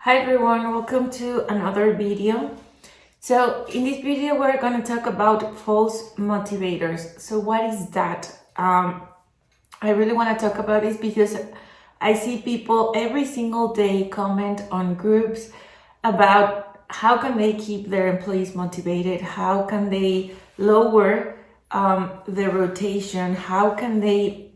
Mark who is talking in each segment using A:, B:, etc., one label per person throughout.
A: Hi everyone, welcome to another video. So in this video we're going to talk about false motivators. So what is that? I really want to talk about this because I see people every single day comment on groups about how can they keep their employees motivated, how can they lower the rotation, how can they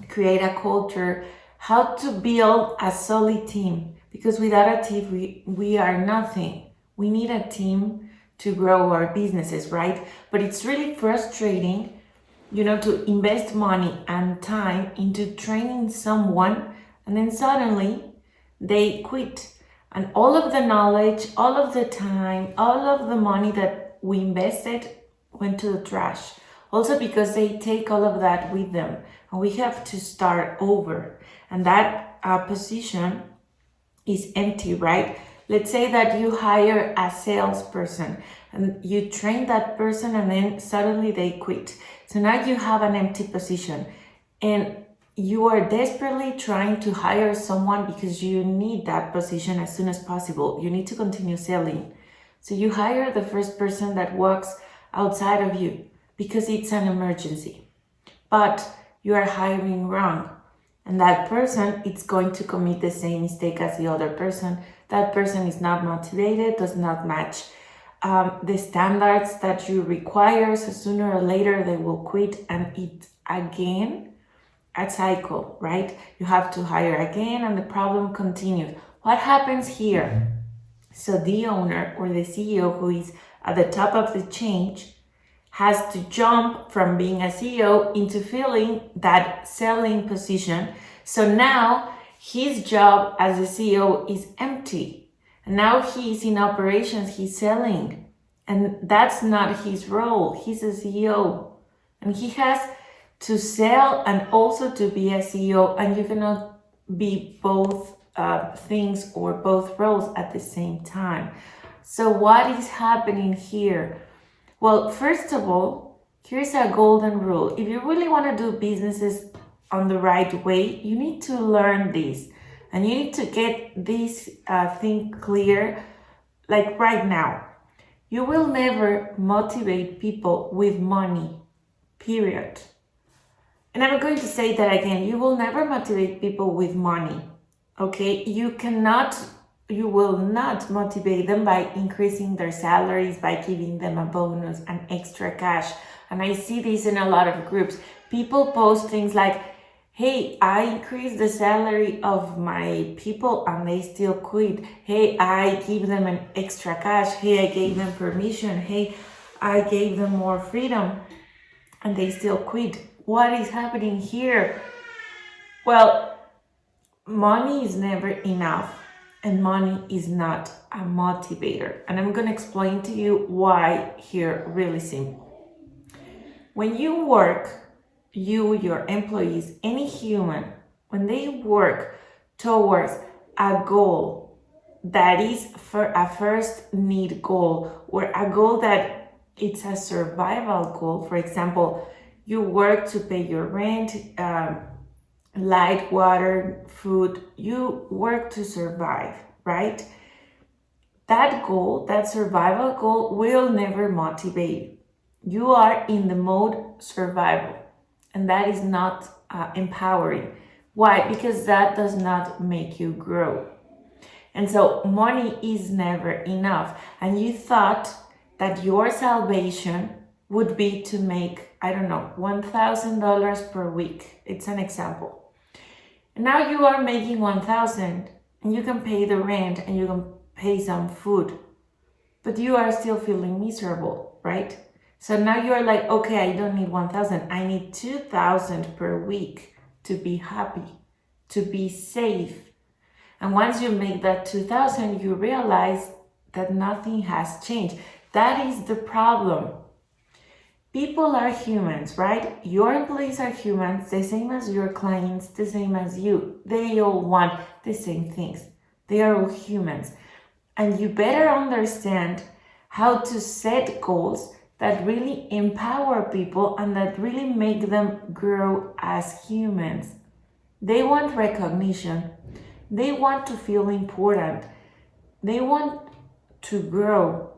A: create a culture, how to build a solid team. Because without a team, we are nothing. We need a team to grow our businesses, right? But it's really frustrating, to invest money and time into training someone and then suddenly they quit. And all of the knowledge, all of the time, all of the money that we invested went to the trash. Also because they take all of that with them and we have to start over. And that position is empty, right? Let's say that you hire a salesperson and you train that person and then suddenly they quit. So now you have an empty position and you are desperately trying to hire someone because you need that position as soon as possible. You need to continue selling. So you hire the first person that works outside of you because it's an emergency. But you are hiring wrong. And that person is going to commit the same mistake as the other person. That person is not motivated, does not match the standards that you require. So sooner or later they will quit and it's again a cycle, right? You have to hire again and the problem continues. What happens here? So the owner or the CEO who is at the top of the chain has to jump from being a CEO into filling that selling position. So now his job as a CEO is empty. And now he's in operations, he's selling. And that's not his role. He's a CEO. And he has to sell and also to be a CEO. And you cannot be both things or both roles at the same time. So what is happening here? Well, first of all, here's a golden rule. If you really want to do businesses on the right way, you need to learn this. And you need to get this thing clear, like right now. You will never motivate people with money, period. And I'm going to say that again. You will never motivate people with money, okay? You will not motivate them by increasing their salaries, by giving them a bonus and extra cash. And I see this in a lot of groups. People post things like, hey, I increased the salary of my people and they still quit. Hey, I give them an extra cash. Hey, I gave them permission. Hey, I gave them more freedom and they still quit. What is happening here? Well, money is never enough. And money is not a motivator. And I'm going to explain to you why here really simple. When you work, your employees, any human, when they work towards a goal that is for a first need goal or a goal that it's a survival goal, for example, you work to pay your rent, light, water, food, you work to survive, right? That goal, that survival goal will never motivate. You are in the mode survival and that is not empowering. Why? Because that does not make you grow. And so money is never enough. And you thought that your salvation would be to make, I don't know, $1,000 per week. It's an example. Now you are making 1,000 and you can pay the rent and you can pay some food, but you are still feeling miserable, right? So now you are like, okay, I don't need 1,000. I need 2,000 per week to be happy, to be safe. And once you make that 2,000, you realize that nothing has changed. That is the problem. People are humans, right? Your employees are humans, the same as your clients, the same as you. They all want the same things. They are all humans. And you better understand how to set goals that really empower people and that really make them grow as humans. They want recognition. They want to feel important. They want to grow.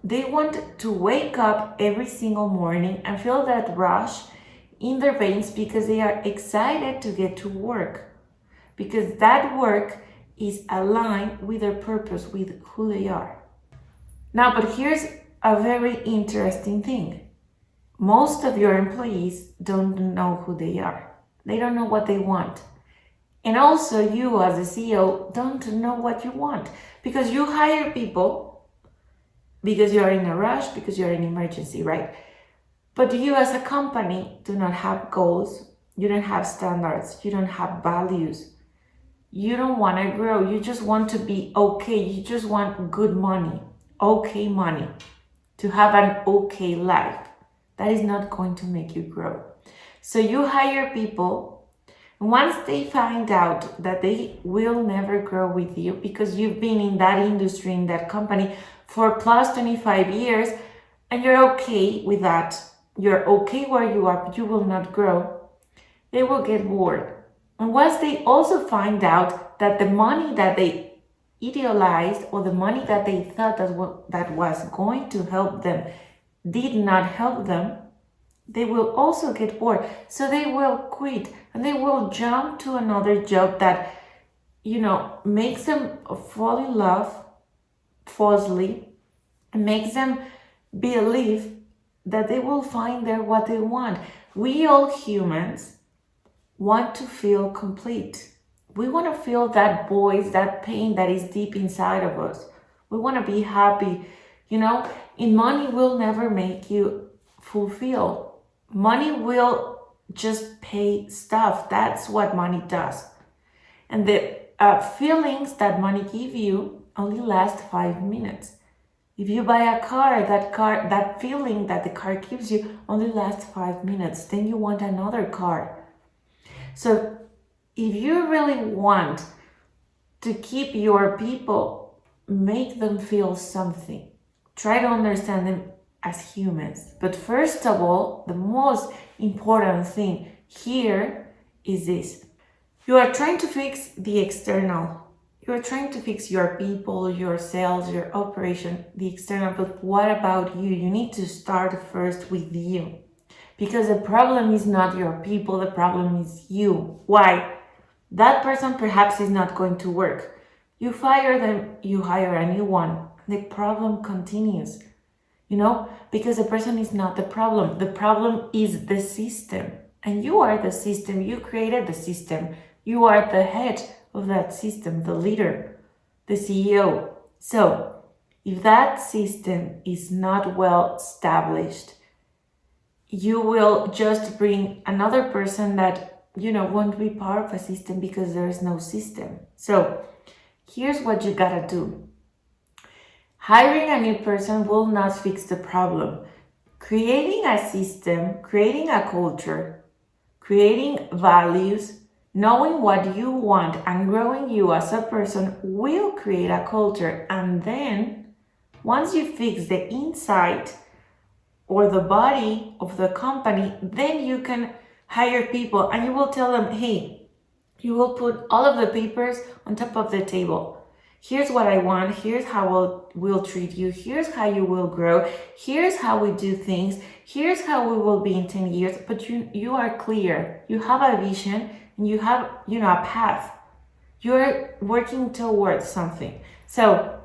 A: They want to wake up every single morning and feel that rush in their veins because they are excited to get to work. Because that work is aligned with their purpose, with who they are. Now, but here's a very interesting thing. Most of your employees don't know who they are. They don't know what they want. And also you as a CEO don't know what you want because you hire people because you are in a rush, because you're in emergency, right? But you as a company do not have goals. You don't have standards. You don't have values. You don't want to grow. You just want to be okay. You just want good money, okay money, to have an okay life. That is not going to make you grow. So you hire people. Once they find out that they will never grow with you because you've been in that industry, in that company for plus 25 years, and you're okay with that, you're okay where you are, but you will not grow, they will get bored. And once they also find out that the money that they idealized or the money that they thought that was going to help them did not help them, they will also get bored. So they will quit and they will jump to another job that, makes them fall in love falsely and makes them believe that they will find there what they want. We all humans want to feel complete. We want to feel that voice, that pain that is deep inside of us. We want to be happy. And money will never make you fulfill. Money will just pay stuff. That's what money does. And the feelings that money give you only last 5 minutes. If you buy a car, that feeling that the car gives you only lasts 5 minutes. Then you want another car. So if you really want to keep your people, make them feel something. Try to understand them as humans. But first of all, the most important thing here is this. You are trying to fix the external. You are trying to fix your people, your sales, your operation, the external. But what about you? You need to start first with you. Because the problem is not your people, the problem is you. Why? That person perhaps is not going to work. You fire them, you hire a new one. The problem continues. Because the person is not the problem. The problem is the system. And you are the system. You created the system. You are the head of that system, the leader, the CEO. So, if that system is not well established, you will just bring another person that, won't be part of a system because there is no system. So, here's what you gotta do. Hiring a new person will not fix the problem. Creating a system, creating a culture, creating values, knowing what you want and growing you as a person will create a culture. And then once you fix the inside or the body of the company, then you can hire people and you will tell them, hey, you will put all of the papers on top of the table. Here's what I want. Here's how we'll treat you. Here's how you will grow. Here's how we do things. Here's how we will be in 10 years. But you are clear. You have a vision and you have, a path. You're working towards something. So,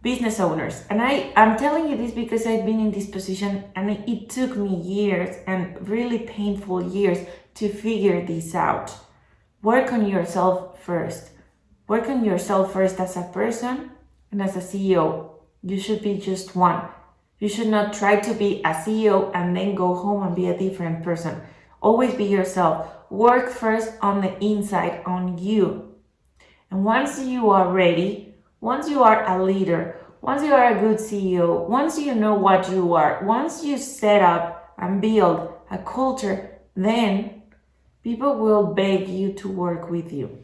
A: business owners, and I'm telling you this because I've been in this position and it took me years and really painful years to figure this out. Work on yourself first. Work on yourself first as a person and as a CEO. You should be just one. You should not try to be a CEO and then go home and be a different person. Always be yourself. Work first on the inside, on you. And once you are ready, once you are a leader, once you are a good CEO, once you know what you are, once you set up and build a culture, then people will beg you to work with you.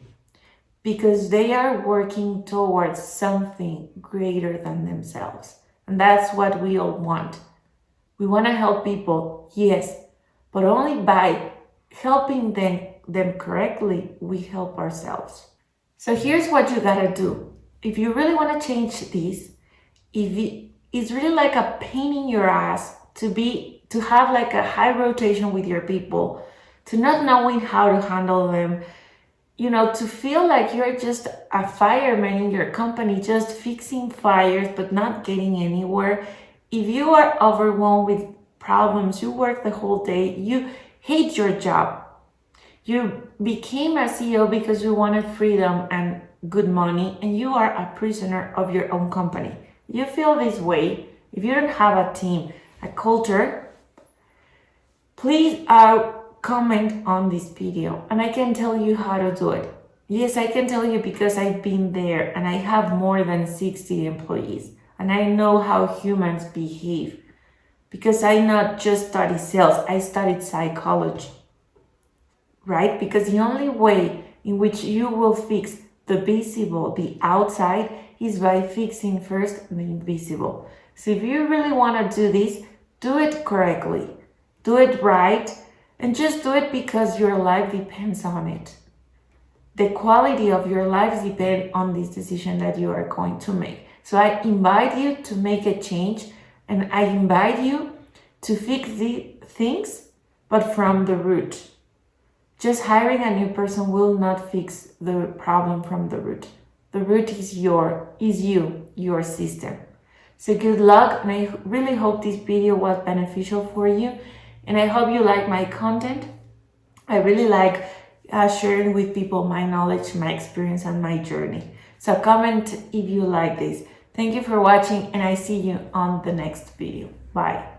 A: Because they are working towards something greater than themselves. And that's what we all want. We want to help people, yes, but only by helping them correctly, we help ourselves. So here's what you gotta do. if you really want to change this, it's really like a pain in your ass to have like a high rotation with your people, to not knowing how to handle them, to feel like you're just a fireman in your company, just fixing fires but not getting anywhere. If you are overwhelmed with problems, you work the whole day, you hate your job, you became a CEO because you wanted freedom and good money, and you are a prisoner of your own company. You feel this way. If you don't have a team, a culture, please comment on this video and I can tell you how to do it. Yes, I can tell you because I've been there and I have more than 60 employees and I know how humans behave, because I not just studied sales, I studied psychology, right? Because the only way in which you will fix the visible, the outside, is by fixing first the invisible. So if you really want to do this, do it correctly, do it right, and just do it because your life depends on it. The quality of your life depends on this decision that you are going to make. So I invite you to make a change, and I invite you to fix the things, but from the root. Just hiring a new person will not fix the problem from the root. The root is your system. So good luck, and I really hope this video was beneficial for you, and I hope you like my content. I really like sharing with people my knowledge, my experience, and my journey. So comment if you like this. Thank you for watching, and I see you on the next video. Bye.